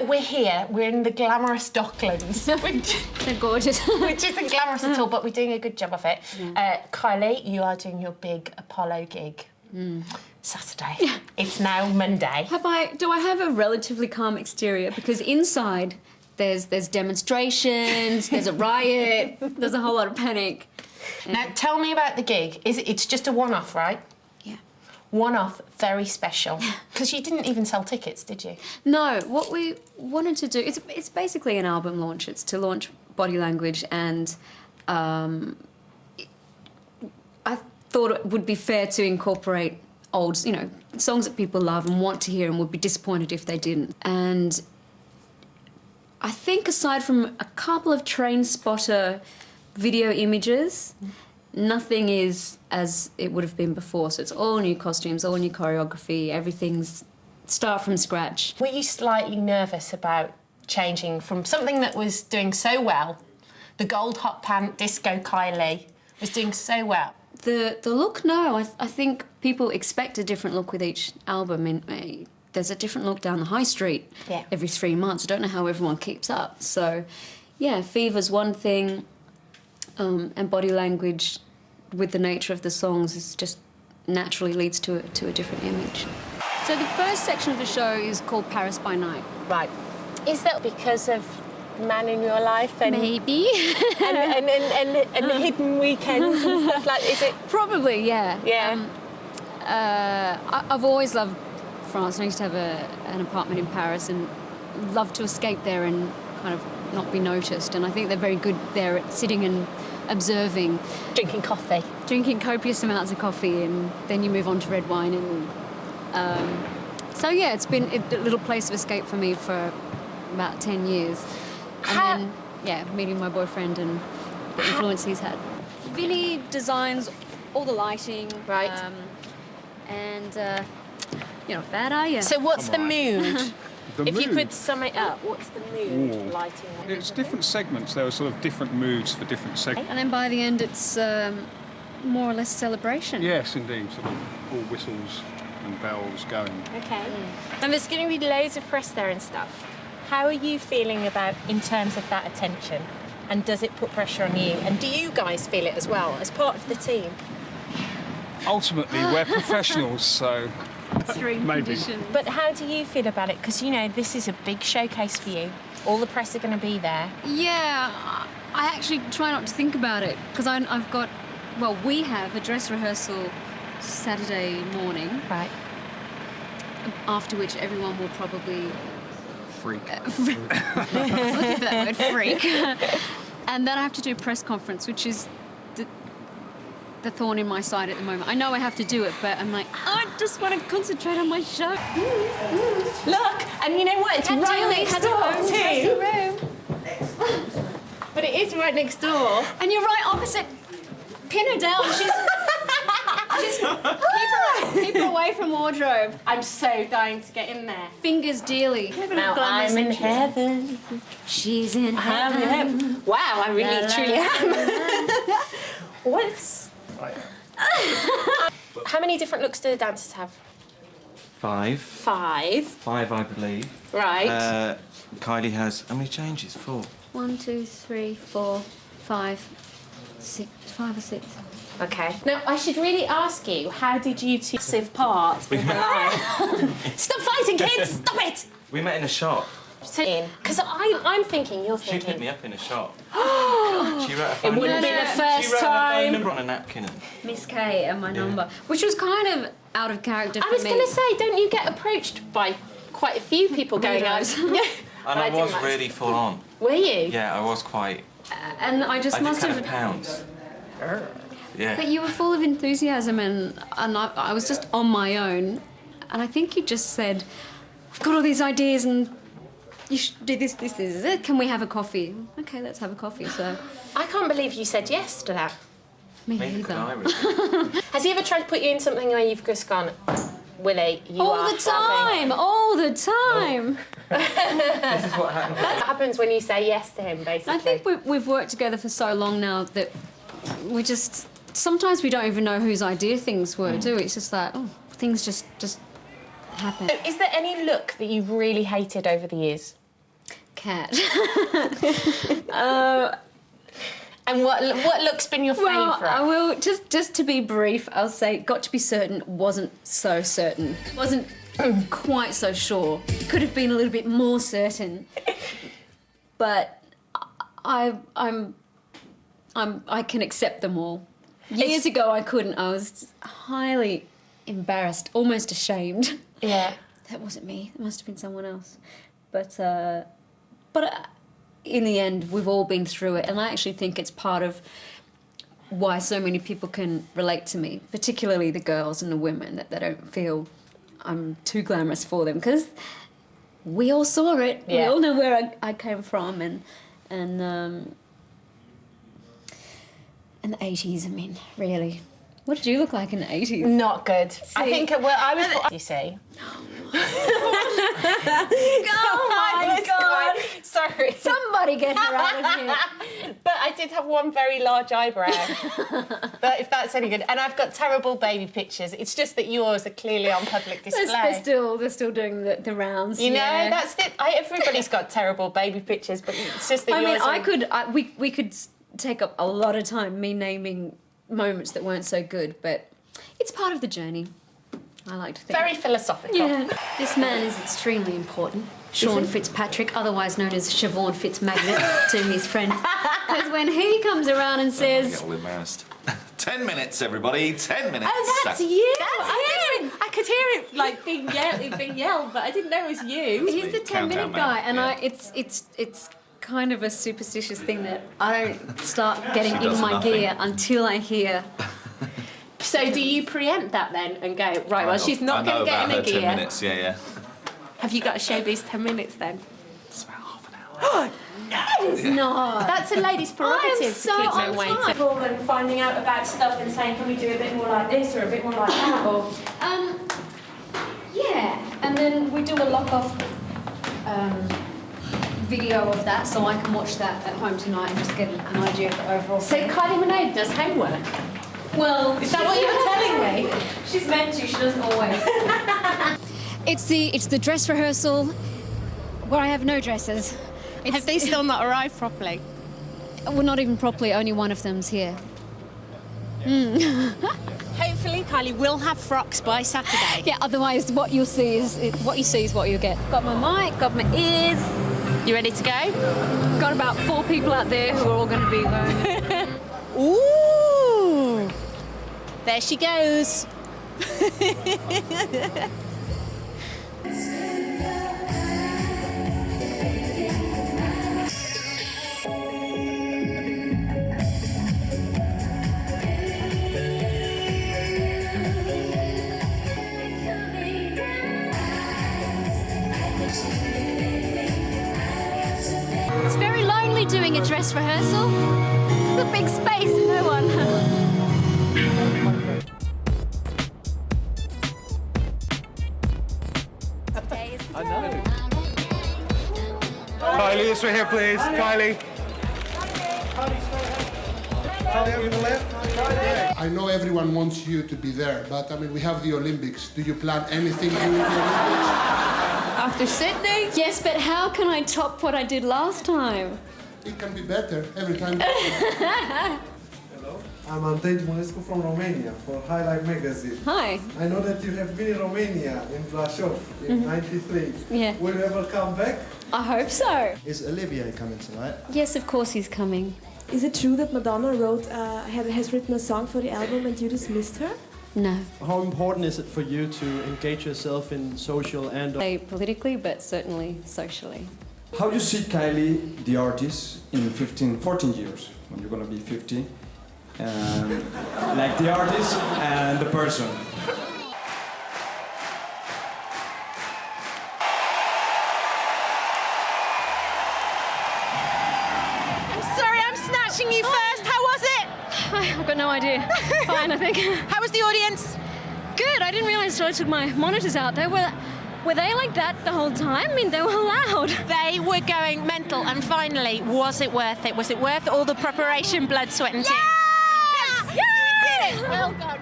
we're here. We're in the glamorous Docklands. They're gorgeous. Which isn't glamorous at all, but we're doing a good job of it. Yeah. Kylie, you are doing your big Apollo gig. Saturday. It's now Monday. Do I have a relatively calm exterior? Because inside there's demonstrations, there's a riot, there's a whole lot of panic. Now tell me about the gig. It's just a one-off, right? Yeah. One-off, very special. Because you didn't even sell tickets, did you? No, what we wanted to do, it's basically an album launch. It's to launch Body Language, and I thought it would be fair to incorporate old, you know, songs that people love and want to hear and would be disappointed if they didn't. And I think aside from a couple of Train Spotter video images, nothing is as it would have been before. So it's all new costumes, all new choreography, everything's start from scratch. Were you slightly nervous about changing from something that was doing so well, the gold hot pant disco Kylie was doing so well? The look, no. I think people expect a different look with each album. There's a different look down the high street every 3 months. I don't know how everyone keeps up. So, yeah, Fever's one thing, and Body Language, with the nature of the songs, is just naturally leads to a different image. So the first section of the show is called Paris by Night. Right. Is that because of the man in your life? And maybe. and hidden weekends and stuff like that? Is it? Probably, yeah. Yeah. I've always loved France, and I used to have an apartment in Paris and loved to escape there and kind of not be noticed. And I think they're very good there at sitting and observing. Drinking coffee. Drinking copious amounts of coffee, and then you move on to red wine. And so, yeah, it's been a little place of escape for me for about 10 years. And then, yeah, meeting my boyfriend and the influence he's had. Vinny designs all the lighting. Right. You're not bad, are you? So what's the mood? The if mood? you could sum it up, what's the mood, lighting? It's different segments. There are sort of different moods for different segments. And then by the end, it's more or less celebration. Yes, indeed. Sort of all whistles and bells going. Okay. And there's going to be loads of press there and stuff. How are you feeling about in terms of that attention? And does it put pressure on you? And do you guys feel it as well, as part of the team? Ultimately, we're professionals, so maybe. Conditions. But how do you feel about it? Because, you know, this is a big showcase for you. All the press are going to be there. Yeah, I actually try not to think about it, because I've got, well, we have a dress rehearsal Saturday morning. Right. After which everyone will probably... Freak. Looking for that word, freak. And then I have to do a press conference, which is the thorn in my side at the moment. I know I have to do it, but I'm like, I just want to concentrate on my show. Look, and you know what? It's right next door too. But it is right next door. And you're right opposite. Pin her down. She's keep her away from wardrobe. I'm so dying to get in there. Fingers dearly. Now I'm in heaven. She's in heaven. Wow, I really truly am. What's... How many different looks do the dancers have? 5. 5. 5, I believe. Right. Kylie has how many changes? 4. 1, 2, 3, 4, 5, 6. 5 or 6. Okay. Now, I should really ask you, how did you two massive part in her life? Stop fighting, kids! Stop it! We met in a shop. Because I'm thinking, you're She thinking... picked me up in a shop. She wrote a phone It wouldn't number. be the She first wrote her phone time. number on a napkin. Miss K and my number, which was kind of out of character for me. I was going to say, don't you get approached by quite a few people going out? Weirdos. And I was really full on. Were you? Yeah, I was quite... And I just must did have... pounds. Yeah. But you were full of enthusiasm, and I was just on my own. And I think you just said, I've got all these ideas and you should do this is it. Can we have a coffee? Okay, let's have a coffee, so... I can't believe you said yes to that. Me Neither could I, either. really. Has he ever tried to put you in something where you've just gone, Willie, you All are the time! All the time! This is what happened. What happens when you say yes to him, basically? I think we've worked together for so long now that we just... Sometimes we don't even know whose idea things were, do we? It's just like, oh, things just happen. Is there any look that you've really hated over the years? cat. And what look's been your favourite? Well, I will, just to be brief, I'll say got to be certain wasn't so certain. Wasn't quite so sure. Could have been a little bit more certain. But I can accept them all. Years ago I couldn't. I was highly embarrassed, almost ashamed. Yeah. That wasn't me. It must have been someone else. But in the end, we've all been through it, and I actually think it's part of why so many people can relate to me, particularly the girls and the women, that they don't feel I'm too glamorous for them, because we all saw it. Yeah. We all know where I came from, and the 80s. I mean, really. What did you look like in the 80s? Not good. I think, well, I was... You see? Oh my God. Sorry. Somebody get her out of here. But I did have one very large eyebrow. But if that's any good. And I've got terrible baby pictures. It's just that yours are clearly on public display. They're still doing the rounds. You know, that's it. Everybody's got terrible baby pictures, but it's just that yours we could take up a lot of time, me naming moments that weren't so good, but it's part of the journey. I like to think. Very philosophical. Yeah. This man is extremely important. Sean Fitzpatrick, otherwise known as Siobhan Fitzmagnet to his friend. Because when he comes around and says... I'm getting embarrassed. 10 minutes, everybody. 10 minutes. Oh, that's you. I could hear it like being yelled, but I didn't know it was you. He's the 10-minute guy, and it's kind of a superstitious thing that I don't start getting in my gear until I hear... So do you preempt that then and go, right, well, she's not going to get in a gear. 10 minutes, yeah. Have you got a showbiz 10 minutes then? It's about half an hour. No, it's not. That's a lady's prerogative to keep men waiting. People and finding out about stuff and saying, can we do a bit more like this or a bit more like that? Or yeah, and then we do a lock-off video of that, so I can watch that at home tonight and just get an idea of the overall. So Kylie Minogue does homework. Well, is that what you were telling me? She's meant to. She doesn't always. It's the dress rehearsal where I have no dresses. Have they still not arrived properly? Well, not even properly. Only one of them's here. Hopefully, Kylie will have frocks by Saturday. Yeah. Otherwise, what you see is what you get. Got my mic. Got my ears. You ready to go? Got about 4 people out there who are all going to be learning. Ooh! There she goes. It's very lonely doing a dress rehearsal. The big space and no one. I know. Kylie, this way here, please. Kylie. Kylie, over the left. I know everyone wants you to be there, but I mean, we have the Olympics. Do you plan anything during the Olympics? After Sydney? Yes, but how can I top what I did last time? It can be better every time. Hello, I'm Antoine Monescu from Romania for Highlight Magazine. Hi. I know that you have been in Romania, in Brașov, in '93. Yeah. Will you ever come back? I hope so. Is Olivier coming tonight? Yes, of course he's coming. Is it true that Madonna has written a song for the album and you dismissed her? No. How important is it for you to engage yourself in social and... Politically, but certainly socially. How do you see Kylie, the artist, in 14 years, when you're going to be 50? Like the artist and the person. I'm sorry, I'm snatching you first. How was it? I've got no idea. Fine, I think. How was the audience? Good. I didn't realise I took my monitors out. Were they like that the whole time? I mean, they were loud. They were going mental. And finally, was it worth it? Was it worth all the preparation, blood, sweat and tears? Yes! Yes! You did it. Well done.